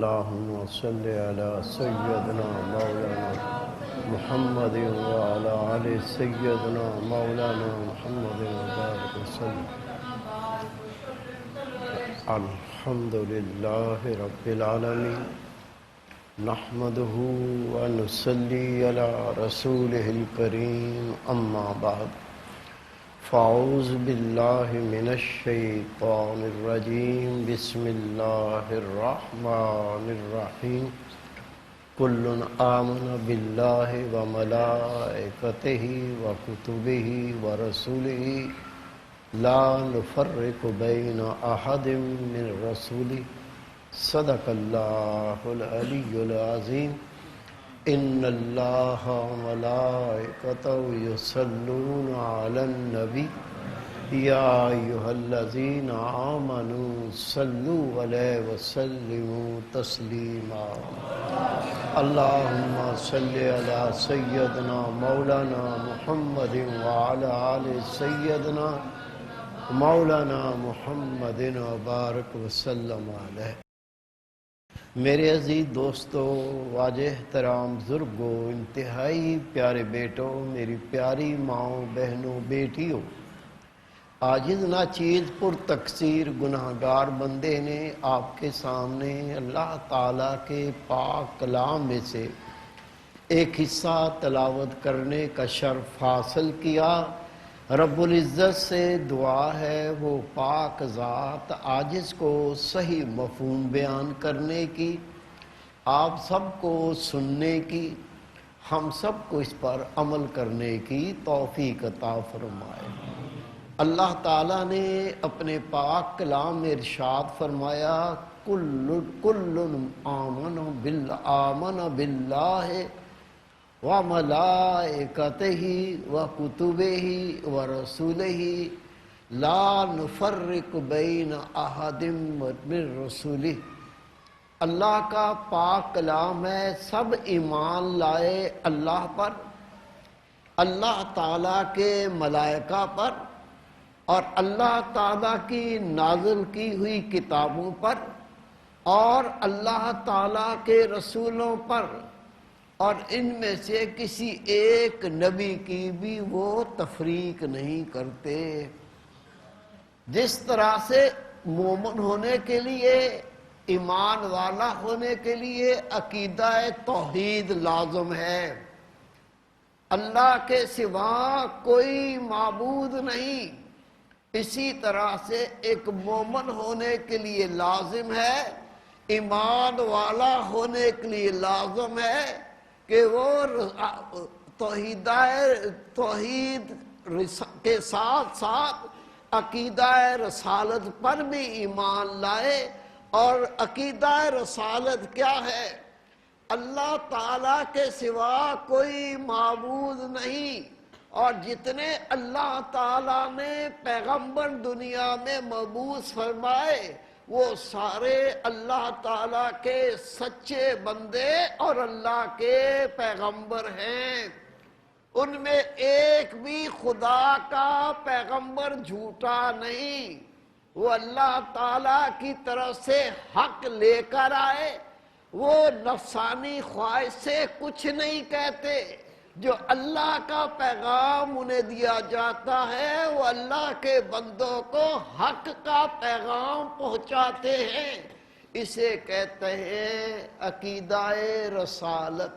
اللهم صل على سيدنا مولانا محمد وعلى آل سيدنا مولانا محمد وبارك وسلم. الحمد لله رب العالمين نحمده ونصلي على رسوله الكريم أما بعد فأعوذ بالله من الشيطان الرجيم بسم الله الرحمن الرحيم كل آمن بالله وملائكته وكتبه ورسوله لا نفرق بين أحد من رسوله صدق الله العلي العظيم. إن الله وملائكته يصلون على النبي يا أيها الذين آمنوا صلوا عليه وسلموا تسليما. اللهم صل على سيدنا مولانا محمد وعلى آل سيدنا مولانا محمد وبارک وسلم علیہ. میرے عزیز دوستو، واجہ احترام بزرگوں، انتہائی پیارے بیٹوں، میری پیاری ماؤں، بہنوں، بیٹیوں، عاجز ناچیز پر تقصیر گناہگار بندے نے آپ کے سامنے اللہ تعالیٰ کے پاک کلام میں سے ایک حصہ تلاوت کرنے کا شرف حاصل کیا. رب العزت سے دعا ہے وہ پاک ذات عاجز کو صحیح مفہوم بیان کرنے کی، آپ سب کو سننے کی، ہم سب کو اس پر عمل کرنے کی توفیق عطا فرمائے. اللہ تعالیٰ نے اپنے پاک کلام میں ارشاد فرمایا کل آمن باللہ وملائکتہ وکتبہ ورسولہ لا نفرق بین احد من رسولہ. اللہ کا پاک کلام ہے، سب ایمان لائے اللہ پر، اللہ تعالیٰ کے ملائکہ پر اور اللہ تعالیٰ کی نازل کی ہوئی کتابوں پر اور اللہ تعالیٰ کے رسولوں پر، اور ان میں سے کسی ایک نبی کی بھی وہ تفریق نہیں کرتے. جس طرح سے مومن ہونے کے لیے، ایمان والا ہونے کے لیے عقیدہ توحید لازم ہے، اللہ کے سوا کوئی معبود نہیں، اسی طرح سے ایک مومن ہونے کے لیے لازم ہے، ایمان والا ہونے کے لیے لازم ہے کہ وہ توحید کے ساتھ ساتھ عقیدہ رسالت پر بھی ایمان لائے. اور عقیدہ رسالت کیا ہے؟ اللہ تعالیٰ کے سوا کوئی معبود نہیں، اور جتنے اللہ تعالیٰ نے پیغمبر دنیا میں مبعوث فرمائے وہ سارے اللہ تعالیٰ کے سچے بندے اور اللہ کے پیغمبر ہیں. ان میں ایک بھی خدا کا پیغمبر جھوٹا نہیں، وہ اللہ تعالیٰ کی طرف سے حق لے کر آئے، وہ نفسانی خواہش سے کچھ نہیں کہتے. جو اللہ کا پیغام انہیں دیا جاتا ہے وہ اللہ کے بندوں کو حق کا پیغام پہنچاتے ہیں. اسے کہتے ہیں عقیدہ رسالت.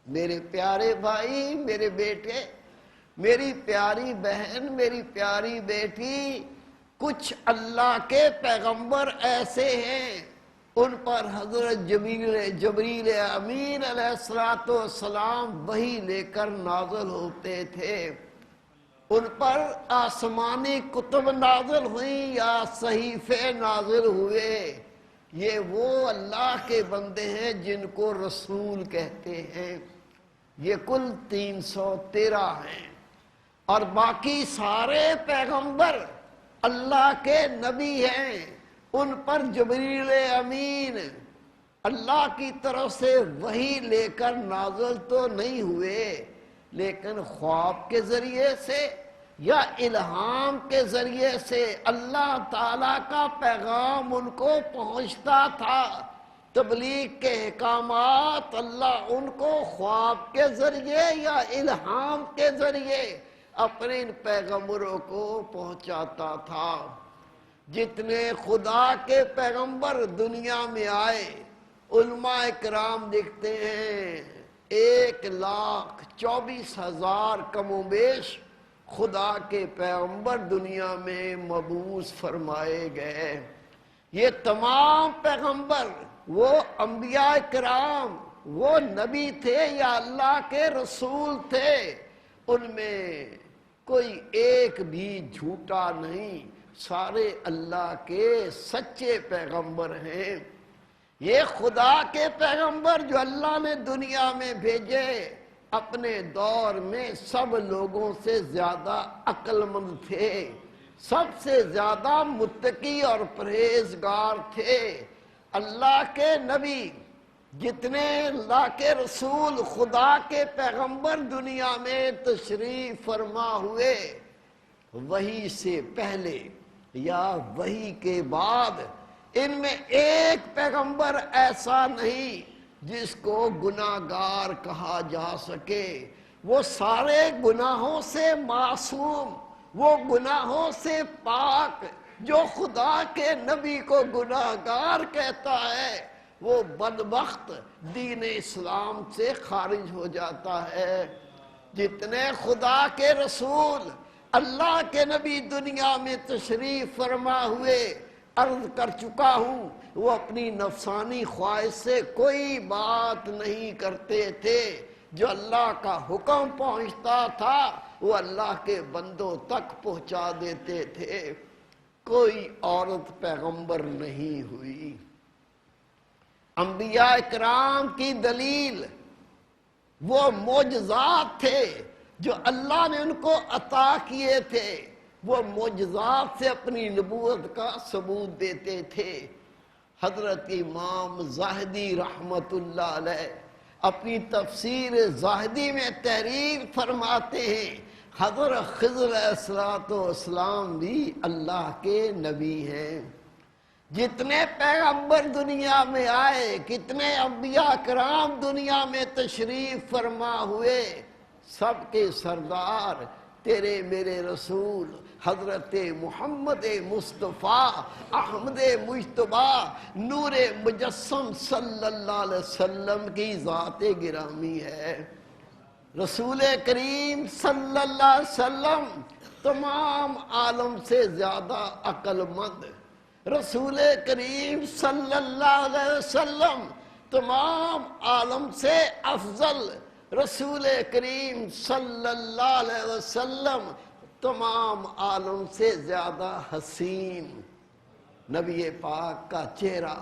میرے پیارے بھائی، میرے بیٹے، میری پیاری بہن، میری پیاری بیٹی، کچھ اللہ کے پیغمبر ایسے ہیں ان پر حضرت جبریل امین علیہ السلام وحی لے کر نازل ہوتے تھے. ان پر آسمانی کتب نازل ہوئیں یا صحیفے نازل ہوئے. یہ وہ اللہ کے بندے ہیں جن کو رسول کہتے ہیں. یہ کل 313 ہیں، اور باقی سارے پیغمبر اللہ کے نبی ہیں. ان پر جبریل امین اللہ کی طرف سے وحی لے کر نازل تو نہیں ہوئے، لیکن خواب کے ذریعے سے یا الہام کے ذریعے سے اللہ تعالیٰ کا پیغام ان کو پہنچتا تھا. تبلیغ کے احکامات اللہ ان کو خواب کے ذریعے یا الہام کے ذریعے اپنے ان پیغمبروں کو پہنچاتا تھا۔ جتنے خدا کے پیغمبر دنیا میں آئے، علماء کرام لکھتے ہیں 1,24,000 کم و بیش خدا کے پیغمبر دنیا میں مبعوث فرمائے گئے۔ یہ تمام پیغمبر وہ انبیاء کرام، وہ نبی تھے یا اللہ کے رسول تھے، ان میں کوئی ایک بھی جھوٹا نہیں، سارے اللہ کے سچے پیغمبر ہیں۔ یہ خدا کے پیغمبر جو اللہ نے دنیا میں بھیجے، اپنے دور میں سب لوگوں سے زیادہ عقل مند تھے، سب سے زیادہ متقی اور پرہیزگار تھے۔ اللہ کے نبی، جتنے اللہ کے رسول، خدا کے پیغمبر دنیا میں تشریف فرما ہوئے، وحی سے پہلے یا وحی کے بعد ان میں ایک پیغمبر ایسا نہیں جس کو گناہگار کہا جا سکے۔ وہ سارے گناہوں سے معصوم، وہ گناہوں سے پاک۔ جو خدا کے نبی کو گناہگار کہتا ہے وہ بدبخت دین اسلام سے خارج ہو جاتا ہے۔ جتنے خدا کے رسول، اللہ کے نبی دنیا میں تشریف فرما ہوئے، عرض کر چکا ہوں، وہ اپنی نفسانی خواہش سے کوئی بات نہیں کرتے تھے۔ جو اللہ کا حکم پہنچتا تھا وہ اللہ کے بندوں تک پہنچا دیتے تھے۔ کوئی عورت پیغمبر نہیں ہوئی۔ انبیاء کرام کی دلیل وہ معجزات تھے جو اللہ نے ان کو عطا کیے تھے۔ وہ معجزات سے اپنی نبوت کا ثبوت دیتے تھے۔ حضرت امام زاہدی رحمت اللہ علیہ اپنی تفسیر زاہدی میں تحریر فرماتے ہیں، حضرت خضر علیہ السلام بھی اللہ کے نبی ہیں۔ جتنے پیغمبر دنیا میں آئے، کتنے انبیاء کرام دنیا میں تشریف فرما ہوئے، سب کے سردار تیرے میرے رسول حضرت محمد مصطفیٰ احمد مجتبیٰ نور مجسم صلی اللہ علیہ وسلم کی ذات گرامی ہے۔ رسول کریم صلی اللہ علیہ وسلم تمام عالم سے زیادہ عقل مند، رسول کریم صلی اللہ علیہ وسلم تمام عالم سے افضل، رسول کریم صلی اللہ علیہ وسلم تمام عالم سے زیادہ حسین۔ نبی پاک کا چہرہ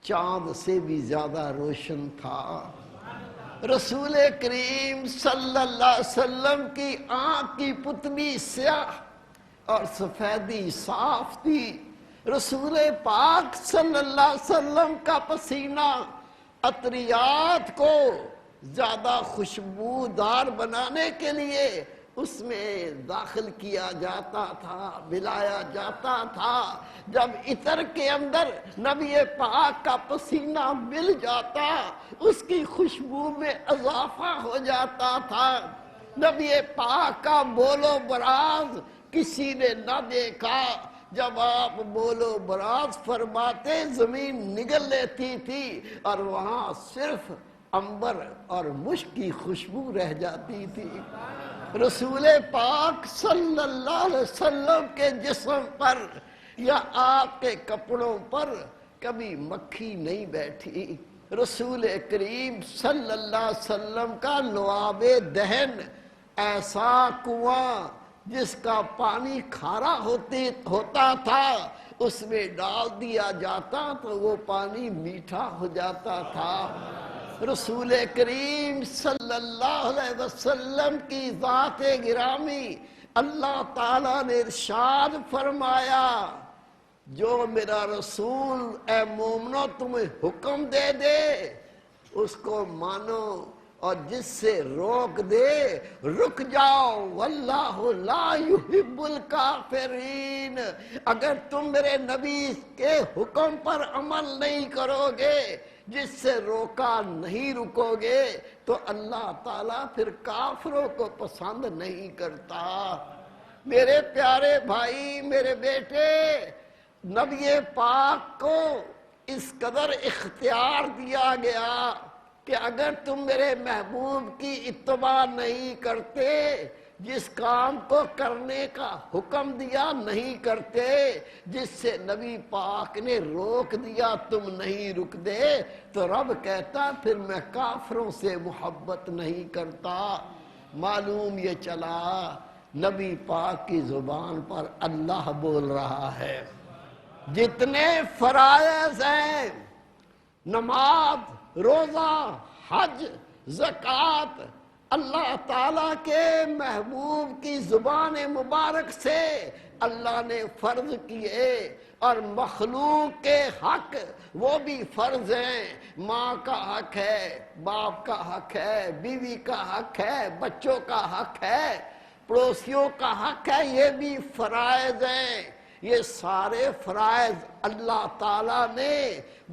چاند سے بھی زیادہ روشن تھا۔ رسول کریم صلی اللہ علیہ وسلم کی آنکھ کی پتلی سیاہ اور سفیدی صاف تھی۔ رسول پاک صلی اللہ علیہ وسلم کا پسینہ عطریات کو زیادہ خوشبودار بنانے کے لیے اس میں داخل کیا جاتا تھا، ملایا جاتا تھا۔ جب عطر کے اندر نبی پاک کا پسینہ مل جاتا، اس کی خوشبو میں اضافہ ہو جاتا تھا۔ نبی پاک کا بول و براز کسی نے نہ دیکھا۔ جب آپ بول و براز فرماتے زمین نگل لیتی تھی اور وہاں صرف عنبر اور مشک کی خوشبو رہ جاتی تھی۔ رسول پاک صلی اللہ علیہ وسلم کے جسم پر یا آپ کے کپڑوں پر کبھی مکھی نہیں بیٹھی۔ رسول کریم صلی اللہ علیہ وسلم کا لعاب دہن ایسا کنواں جس کا پانی کھارا ہوتا تھا، اس میں ڈال دیا جاتا تو وہ پانی میٹھا ہو جاتا تھا۔ رسول کریم صلی اللہ علیہ وسلم کی ذات گرامی اللہ تعالیٰ نے ارشاد فرمایا، جو میرا رسول اے مومنو تمہیں حکم دے دے اس کو مانو، اور جس سے روک دے رک جاؤ، واللہ لا یحب الکافرین۔ اگر تم میرے نبی کے حکم پر عمل نہیں کرو گے، جس سے روکا نہیں رکو گے تو اللہ تعالیٰ پھر کافروں کو پسند نہیں کرتا۔ میرے پیارے بھائی، میرے بیٹے، نبی پاک کو اس قدر اختیار دیا گیا کہ اگر تم میرے محبوب کی اتباع نہیں کرتے، جس کام کو کرنے کا حکم دیا نہیں کرتے، جس سے نبی پاک نے روک دیا تم نہیں رک دے، تو رب کہتا پھر میں کافروں سے محبت نہیں کرتا۔ معلوم یہ چلا نبی پاک کی زبان پر اللہ بول رہا ہے۔ جتنے فرائض ہیں، نماز، روزہ، حج، زکوٰۃ، اللہ تعالیٰ کے محبوب کی زبان مبارک سے اللہ نے فرض کیے، اور مخلوق کے حق وہ بھی فرض ہیں۔ ماں کا حق ہے، باپ کا حق ہے، بیوی کا حق ہے، بچوں کا حق ہے، پڑوسیوں کا حق ہے، یہ بھی فرائض ہیں۔ یہ سارے فرائض اللہ تعالیٰ نے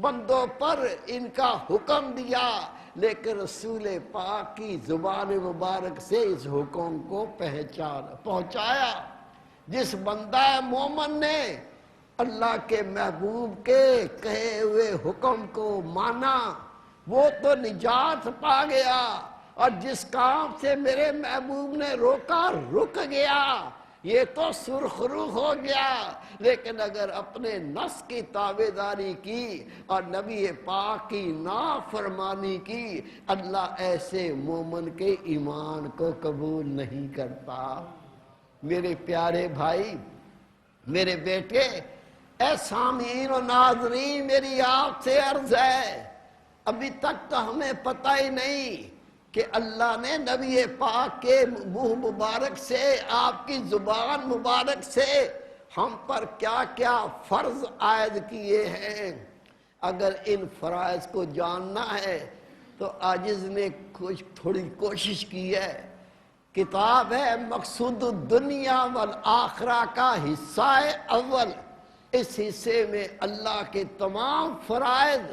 بندوں پر ان کا حکم دیا، لیکن رسول پاک کی زبان مبارک سے اس حکم کو پہنچایا۔ جس بندہ مومن نے اللہ کے محبوب کے کہے ہوئے حکم کو مانا، وہ تو نجات پا گیا، اور جس کام سے میرے محبوب نے روکا رک گیا، یہ تو سرخرو ہو گیا۔ لیکن اگر اپنے نفس کی تابعداری کی اور نبی پاک کی نافرمانی کی، اللہ ایسے مومن کے ایمان کو قبول نہیں کرتا۔ میرے پیارے بھائی، میرے بیٹے، اے سامعین و ناظرین، میری آپ سے عرض ہے، ابھی تک تو ہمیں پتہ ہی نہیں کہ اللہ نے نبی پاک کے منہ مبارک سے، آپ کی زبان مبارک سے ہم پر کیا کیا فرض عائد کیے ہیں۔ اگر ان فرائض کو جاننا ہے تو عاجز نے کچھ تھوڑی کوشش کی ہے۔ کتاب ہے مقصود الدنیا والآخرہ کا حصہ اول، اس حصے میں اللہ کے تمام فرائض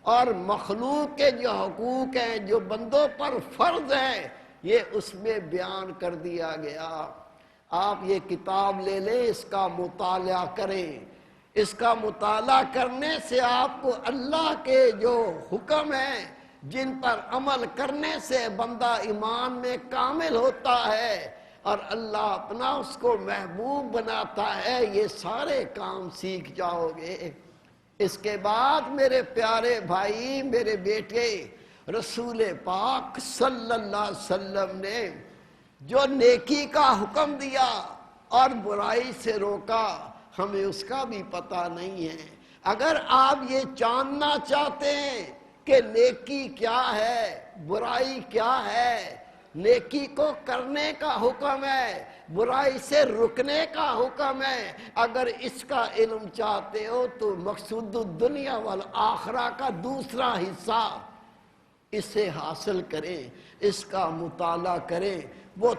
اور مخلوق کے جو حقوق ہیں، جو بندوں پر فرض ہیں، یہ اس میں بیان کر دیا گیا۔ آپ یہ کتاب لے لیں، اس کا مطالعہ کریں۔ اس کا مطالعہ کرنے سے آپ کو اللہ کے جو حکم ہیں، جن پر عمل کرنے سے بندہ ایمان میں کامل ہوتا ہے اور اللہ اپنا اس کو محبوب بناتا ہے، یہ سارے کام سیکھ جاؤ گے۔ اس کے بعد میرے پیارے بھائی، میرے بیٹے، رسول پاک صلی اللہ علیہ وسلم نے جو نیکی کا حکم دیا اور برائی سے روکا، ہمیں اس کا بھی پتہ نہیں ہے۔ اگر آپ یہ جاننا چاہتے ہیں کہ نیکی کیا ہے، برائی کیا ہے، نیکی کو کرنے کا حکم ہے، برائی سے رکنے کا حکم ہے، اگر اس کا علم چاہتے ہو تو مقصود الدنیا والآخرہ کا دوسرا حصہ اسے حاصل کریں، اس کا مطالعہ کریں۔ وہ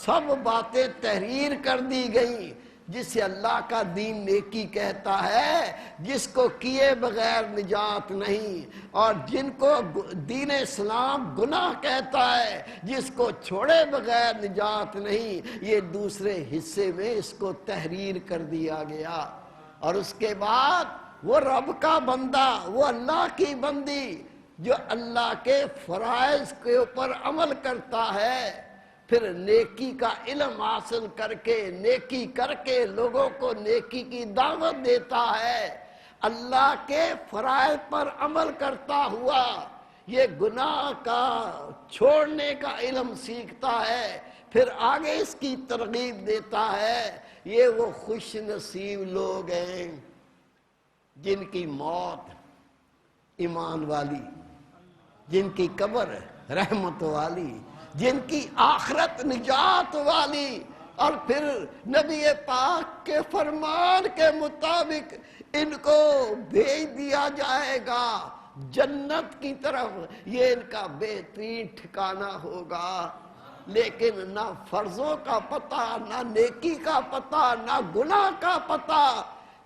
سب باتیں تحریر کر دی گئیں جسے اللہ کا دین نیکی کہتا ہے، جس کو کیے بغیر نجات نہیں، اور جن کو دین اسلام گناہ کہتا ہے، جس کو چھوڑے بغیر نجات نہیں۔ یہ دوسرے حصے میں اس کو تحریر کر دیا گیا۔ اور اس کے بعد وہ رب کا بندہ، وہ اللہ کی بندی جو اللہ کے فرائض کے اوپر عمل کرتا ہے، پھر نیکی کا علم حاصل کر کے، نیکی کر کے لوگوں کو نیکی کی دعوت دیتا ہے، اللہ کے فرائض پر عمل کرتا ہوا یہ گناہ کا چھوڑنے کا علم سیکھتا ہے، پھر آگے اس کی ترغیب دیتا ہے۔ یہ وہ خوش نصیب لوگ ہیں جن کی موت ایمان والی، جن کی قبر رحمت والی، جن کی آخرت نجات والی، اور پھر نبی پاک کے فرمان کے مطابق ان کو بھیج دیا جائے گا جنت کی طرف۔ یہ ان کا بہترین ٹھکانہ ہوگا۔ لیکن نہ فرضوں کا پتہ، نہ نیکی کا پتہ، نہ گناہ کا پتہ،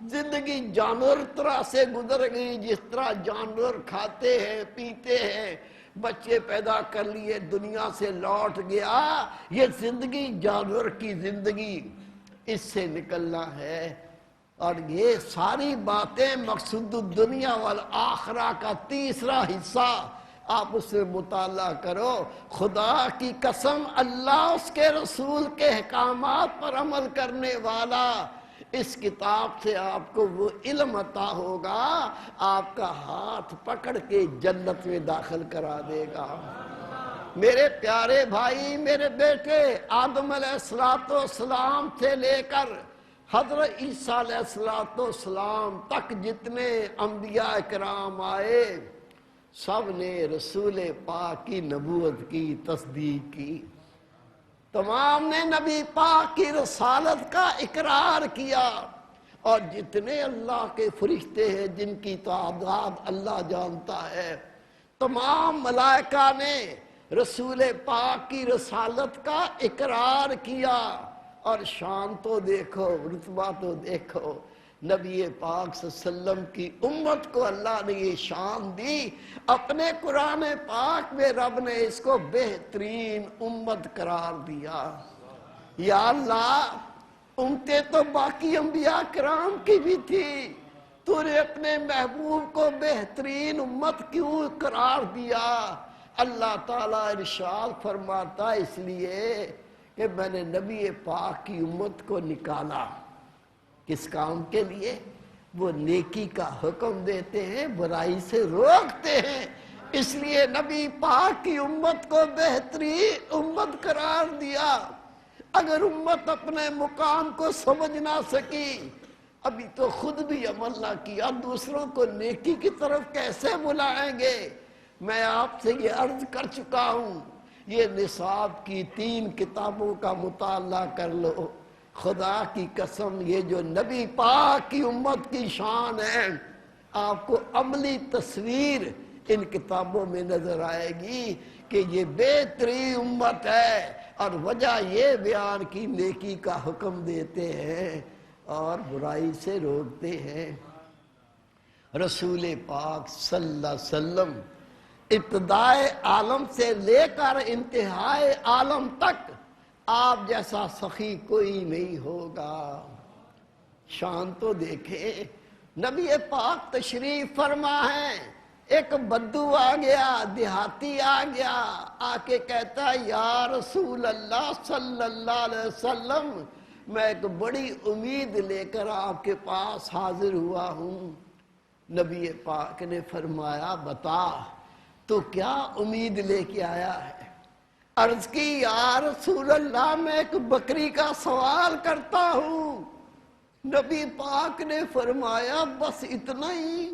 زندگی جانور طرح سے گزر گئی، جس طرح جانور کھاتے ہیں پیتے ہیں، بچے پیدا کر لیے، دنیا سے لوٹ گیا۔ یہ زندگی جانور کی زندگی، اس سے نکلنا ہے۔ اور یہ ساری باتیں مقصود الدنیا والآخرہ کا تیسرا حصہ آپ اس میں مطالعہ کرو۔ خدا کی قسم، اللہ اس کے رسول کے احکامات پر عمل کرنے والا، اس کتاب سے آپ کو وہ علم عطا ہوگا، آپ کا ہاتھ پکڑ کے جنت میں داخل کرا دے گا۔ میرے پیارے بھائی، میرے بیٹے، آدم علیہ السلام سے لے کر حضرت عیسیٰ علیہ السلام تک جتنے انبیاء کرام آئے، سب نے رسول پاک کی نبوت کی تصدیق کی، تمام نے نبی پاک کی رسالت کا اقرار کیا۔ اور جتنے اللہ کے فرشتے ہیں جن کی تعداد اللہ جانتا ہے، تمام ملائکہ نے رسول پاک کی رسالت کا اقرار کیا۔ اور شان تو دیکھو، رتبہ تو دیکھو، نبی پاک صلی اللہ علیہ وسلم کی امت کو اللہ نے یہ شان دی۔ اپنے قرآن پاک میں رب نے اس کو بہترین امت قرار دیا۔ یا اللہ، امتیں تو باقی انبیاء کرام کی بھی تھی، تو نے اپنے محبوب کو بہترین امت کیوں قرار دیا؟ اللہ تعالیٰ ارشاد فرماتا، اس لیے کہ میں نے نبی پاک کی امت کو نکالا۔ کس کام کے لیے؟ وہ نیکی کا حکم دیتے ہیں، برائی سے روکتے ہیں، اس لیے نبی پاک کی امت کو بہترین امت قرار دیا۔ اگر امت اپنے مقام کو سمجھ نہ سکی، ابھی تو خود بھی عمل نہ کیا، دوسروں کو نیکی کی طرف کیسے بلائیں گے؟ میں آپ سے یہ عرض کر چکا ہوں، یہ نصاب کی 3 کتابوں کا مطالعہ کر لو۔ خدا کی قسم، یہ جو نبی پاک کی امت کی شان ہے، آپ کو عملی تصویر ان کتابوں میں نظر آئے گی کہ یہ بہترین امت ہے، اور وجہ یہ بیان کی نیکی کا حکم دیتے ہیں اور برائی سے روکتے ہیں۔ رسول پاک صلی اللہ علیہ وسلم ابتدائے عالم سے لے کر انتہائے عالم تک آپ جیسا سخی کوئی نہیں ہوگا۔ شان تو دیکھیں، نبی پاک تشریف فرما ہے، ایک بدو آ گیا، دیہاتی آ گیا، آ کے کہتا، یا رسول اللہ صلی اللہ علیہ وسلم، میں ایک بڑی امید لے کر آپ کے پاس حاضر ہوا ہوں۔ نبی پاک نے فرمایا، بتا تو کیا امید لے کے آیا ہے؟ عرض کی، یا رسول اللہ، میں ایک بکری کا سوال کرتا ہوں۔ نبی پاک نے فرمایا، بس اتنا ہی؟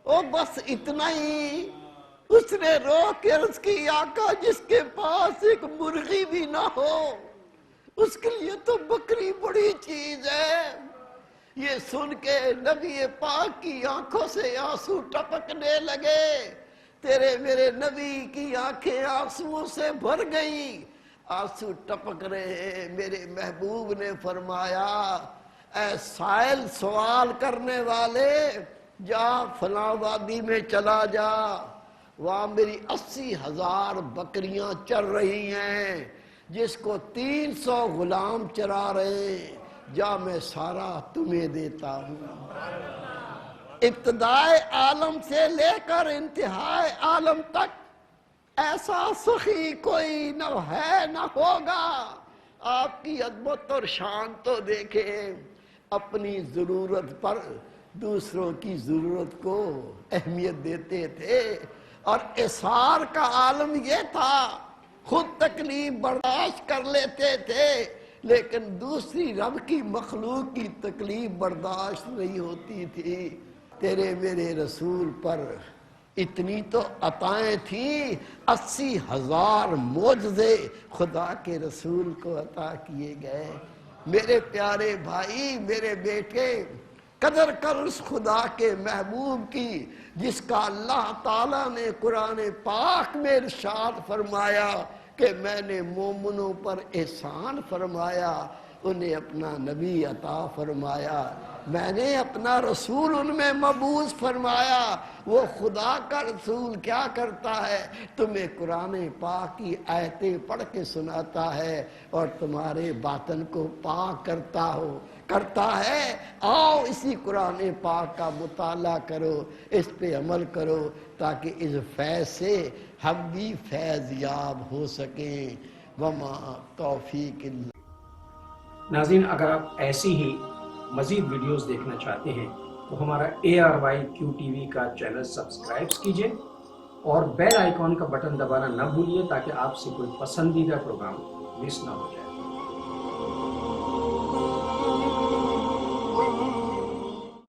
او بس اتنا ہی؟ اس نے رو کے عرض کی، آقا، جس کے پاس ایک مرغی بھی نہ ہو، اس کے لیے تو بکری بڑی چیز ہے۔ یہ سن کے نبی پاک کی آنکھوں سے آنسو ٹپکنے لگے۔ تیرے میرے نبی کی آنکھیں آنسو سے بھر گئیں، آنسو ٹپک رہے ہیں۔ میرے محبوب نے فرمایا، اے سائل سوال کرنے والے، جا فلاں وادی میں چلا جا، وہاں میری 80,000 بکریاں چر رہی ہیں، جس کو 300 غلام چرا رہے ہیں، جا میں سارا تمہیں دیتا ہوں۔ ابتدائے عالم سے لے کر انتہائے عالم تک ایسا سخی کوئی نہ ہے نہ ہوگا۔ آپ کی عظمت اور شان تو دیکھیں، اپنی ضرورت پر دوسروں کی ضرورت کو اہمیت دیتے تھے، اور اثار کا عالم یہ تھا، خود تکلیف برداشت کر لیتے تھے، لیکن دوسری رب کی مخلوق کی تکلیف برداشت نہیں ہوتی تھی۔ تیرے میرے رسول پر اتنی تو عطائیں تھیں، 80,000 معجزے خدا کے رسول کو عطا کیے گئے۔ میرے پیارے بھائی، میرے بیٹے، قدر کر اس خدا کے محبوب کی، جس کا اللہ تعالیٰ نے قرآن پاک میں ارشاد فرمایا کہ میں نے مومنوں پر احسان فرمایا، انہیں اپنا نبی عطا فرمایا، میں نے اپنا رسول ان میں مبعوث فرمایا۔ وہ خدا کا رسول کیا کرتا ہے؟ تمہیں قرآن پاک کی آیتیں پڑھ کے سناتا ہے اور تمہارے باطن کو پاک کرتا ہے۔ آؤ اسی قرآن پاک کا مطالعہ کرو، اس پہ عمل کرو، تاکہ اس فیض سے ہم بھی فیض یاب ہو سکیں۔ وما توفیق اللہ۔ ناظرین، اگر آپ ایسی ہی مزید ویڈیوز دیکھنا چاہتے ہیں تو ہمارا ARYQ-TV کا چینل سبسکرائب کیجئے اور بیل آئیکن کا بٹن دبانا نہ بھولیے، تاکہ آپ سے کوئی پسندیدہ پروگرام مس نہ ہو جائے۔